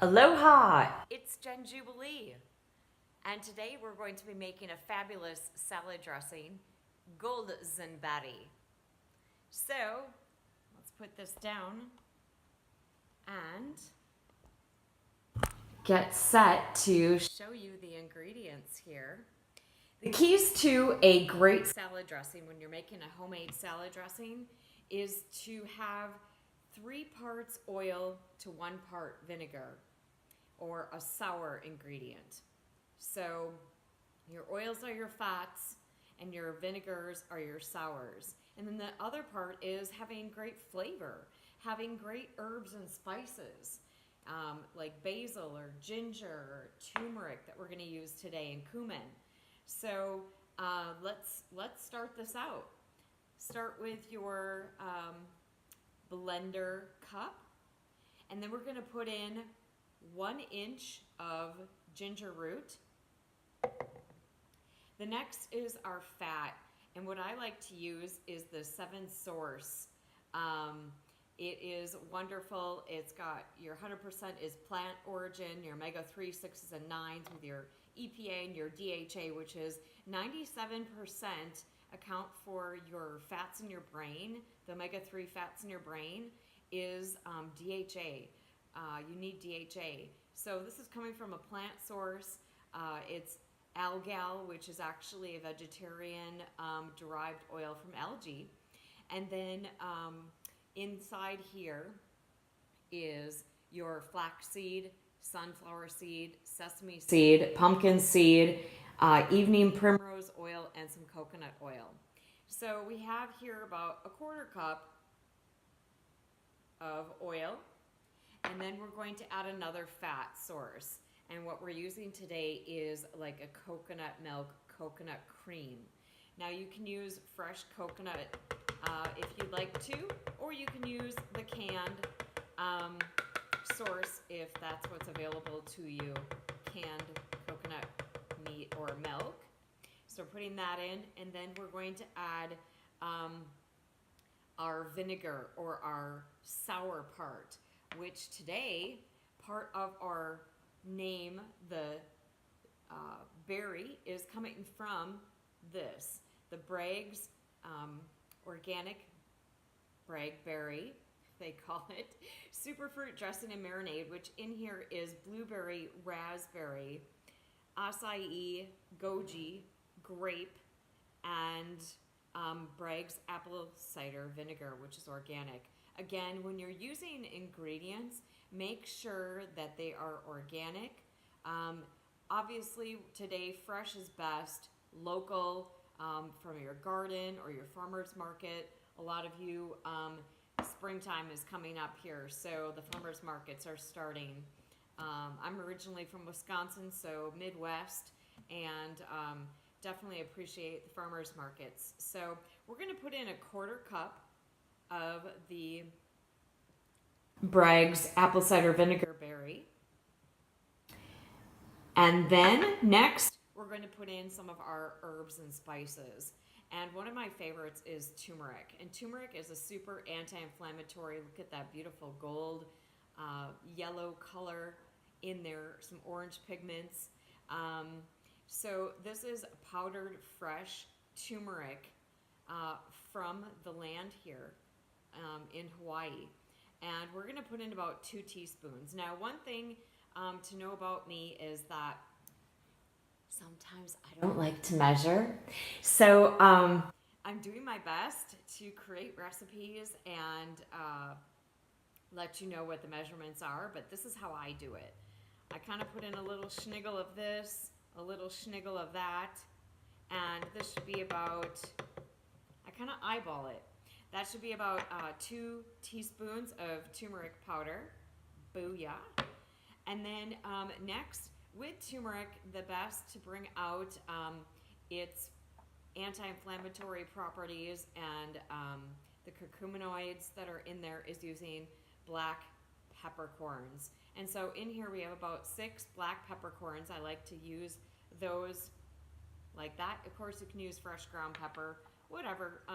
Aloha! It's Jen Jubilee, and today we're going to be making a fabulous salad dressing, GoldZingBerry. So, let's put this down and get set to show you the ingredients here. The keys to a great salad dressing when you're making a homemade salad dressing is to have 3 parts oil to 1 part vinegar, or a sour ingredient. So your oils are your fats and your vinegars are your sours. And then the other part is having great flavor, having great herbs and spices, like basil or ginger or turmeric that we're gonna use today, and cumin. So let's start this out. Start with your blender cup, and then we're gonna put in 1 inch of ginger root. The next is our fat, and what I like to use is the 7 Source. It is wonderful. It's got your 100% is plant origin, your omega-3, 6s, and 9s with your EPA and your DHA, which is 97% account for your fats in your brain. The omega-3 fats in your brain is DHA. You need DHA. So this is coming from a plant source. It's algal, which is actually a vegetarian derived oil from algae. And then inside here is your flaxseed, sunflower seed, sesame seed, pumpkin seed, evening primrose oil, and some coconut oil. So we have here about a 1/4 cup of oil. And then we're going to add another fat source. And what we're using today is like a coconut milk, coconut cream. Now you can use fresh coconut if you'd like to, or you can use the canned source if that's what's available to you, canned coconut meat or milk. So putting that in, and then we're going to add our vinegar, or our sour part, which today, part of our name, the berry, is coming from this, the Bragg's organic Berry, they call it, superfruit dressing and marinade, which in here is blueberry, raspberry, acai, goji, grape, and Bragg's apple cider vinegar, which is organic. Again, when you're using ingredients, make sure that they are organic. Obviously, today, fresh is best, local, from your garden or your farmer's market. A lot of you, springtime is coming up here, so the farmer's markets are starting. I'm originally from Wisconsin, so Midwest, and definitely appreciate the farmer's markets. So we're gonna put in a 1/4 cup of the Bragg's apple cider vinegar berry. And then next, we're going to put in some of our herbs and spices. And one of my favorites is turmeric. And turmeric is a super anti-inflammatory. Look at that beautiful gold, yellow color in there, some orange pigments. So this is powdered fresh turmeric from the land here in Hawaii. And we're gonna put in about 2 teaspoons. Now, one thing to know about me is that sometimes I don't like to measure. So I'm doing my best to create recipes and let you know what the measurements are, but this is how I do it. I kind of put in a little schniggle of this, a little schniggle of that, and this should be about, I kind of eyeball it. That should be about 2 teaspoons of turmeric powder. Booyah. And then next, with turmeric, the best to bring out its anti-inflammatory properties and the curcuminoids that are in there is using black peppercorns. And so in here we have about 6 black peppercorns. I like to use those like that. Of course, you can use fresh ground pepper, whatever.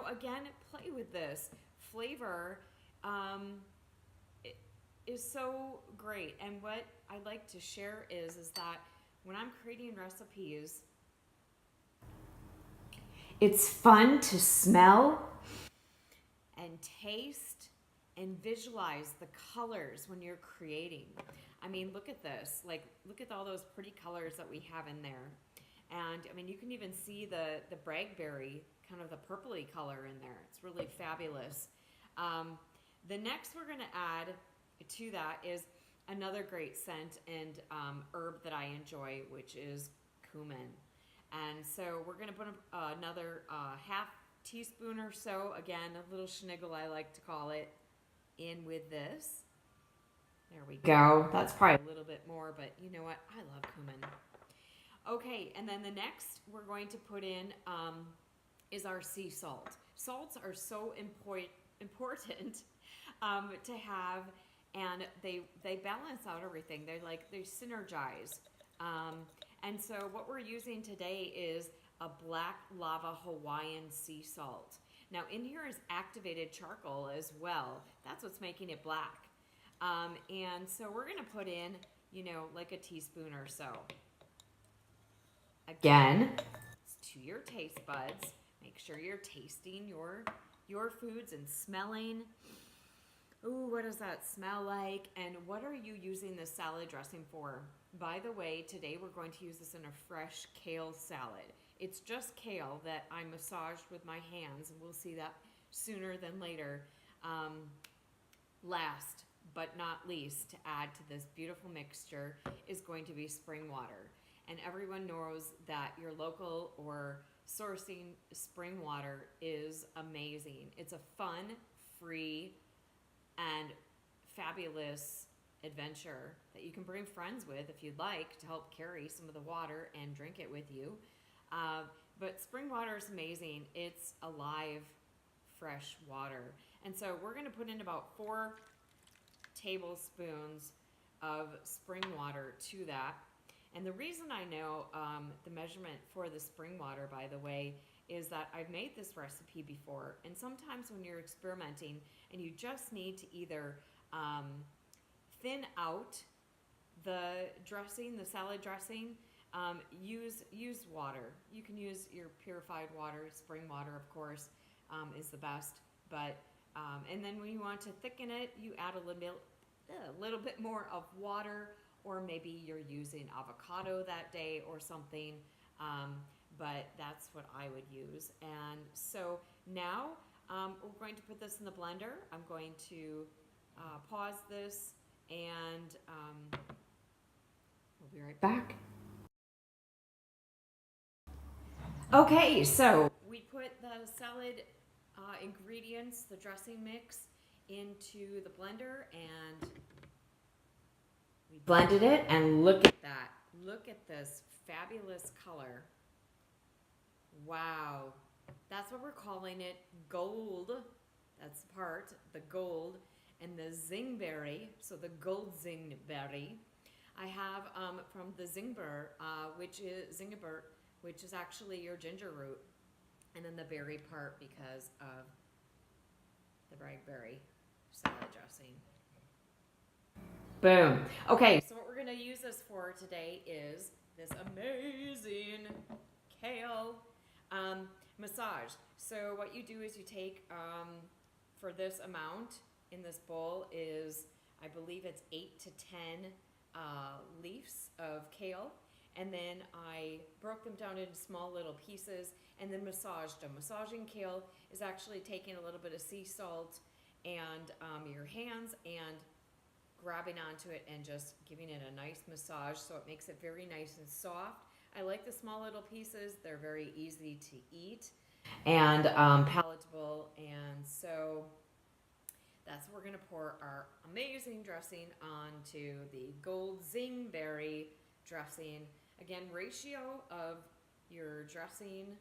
Again, play with this flavor. is so great. And what I like to share is that when I'm creating recipes, it's fun to smell and taste and visualize the colors when you're creating. I mean, look at this. Like, look at all those pretty colors that we have in there. And I mean, you can even see the bragberry, kind of the purpley color in there. It's really fabulous. The next we're going to add to that is another great scent and herb that I enjoy, which is cumin. And so we're going to put another half teaspoon or so, again, a little schniggle I like to call it, in with this. There we go. That's probably a little bit more, but you know what? I love cumin. Okay, and then the next we're going to put in is our sea salt. Salts are so important to have, and they balance out everything. They synergize. And so what we're using today is a black lava Hawaiian sea salt. Now in here is activated charcoal as well. That's what's making it black. And so we're gonna put in, you know, like a teaspoon or so. Again, it's to your taste buds. Make sure you're tasting your foods and smelling. Ooh, what does that smell like? And what are you using this salad dressing for? By the way, today we're going to use this in a fresh kale salad. It's just kale that I massaged with my hands, and we'll see that sooner than later. Last but not least, to add to this beautiful mixture is going to be spring water. And everyone knows that your local or sourcing spring water is amazing. It's a fun, free, and fabulous adventure that you can bring friends with if you'd like to help carry some of the water and drink it with you. But spring water is amazing. It's alive, fresh water. And so we're going to put in about 4 tablespoons of spring water to that. And the reason I know the measurement for the spring water, by the way, is that I've made this recipe before. And sometimes when you're experimenting and you just need to either thin out the dressing, the salad dressing, use water. You can use your purified water. Spring water, of course, is the best. But and then when you want to thicken it, you add a little bit more of water, or maybe you're using avocado that day or something. But that's what I would use. And so now we're going to put this in the blender. I'm going to pause this, and we'll be right back. Okay, so we put the salad ingredients, the dressing mix, into the blender, and we blended it, and look at that. Look at this fabulous color. Wow. That's what we're calling it, gold. That's the part, the gold. And the zingberry, so the GoldZingBerry. I have from the zingber, which is actually your ginger root. And then the berry part because of the bragberry salad dressing. Boom. Okay, so what we're going to use this for today is this amazing kale massage. So what you do is you take, for this amount in this bowl is, I believe it's 8 to 10 leaves of kale. And then I broke them down into small little pieces and then massaged them. Massaging kale is actually taking a little bit of sea salt and your hands and grabbing onto it and just giving it a nice massage, so it makes it very nice and soft. I like the small little pieces. They're very easy to eat and palatable. And so that's what we're going to pour our amazing dressing onto the GoldZingBerry dressing. Again, ratio of your dressing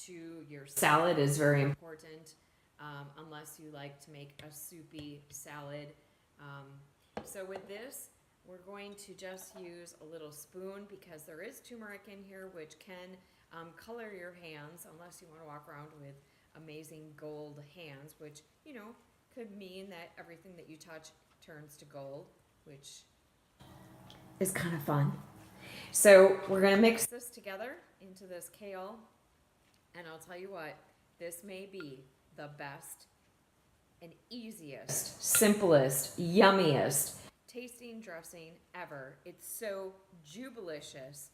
to your salad is very important, unless you like to make a soupy salad. So with this, we're going to just use a little spoon because there is turmeric in here, which can color your hands, unless you want to walk around with amazing gold hands, which, you know, could mean that everything that you touch turns to gold, which is kind of fun. So we're going to mix this together into this kale, and I'll tell you what, this may be the best and easiest, simplest, yummiest tasting dressing ever. It's so jubilicious.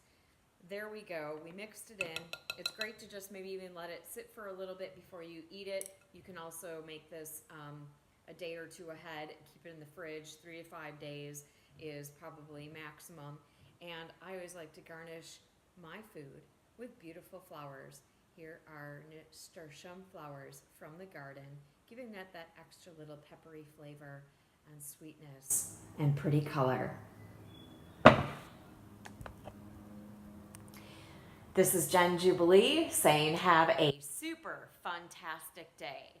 There we go. We mixed it in. It's great to just maybe even let it sit for a little bit before you eat it. You can also make this a day or two ahead, keep it in the fridge. 3 to 5 days is probably maximum. And I always like to garnish my food with beautiful flowers. Here are nasturtium flowers from the garden, giving that extra little peppery flavor and sweetness and pretty color. This is Jen Jubilee saying have a super fantastic day.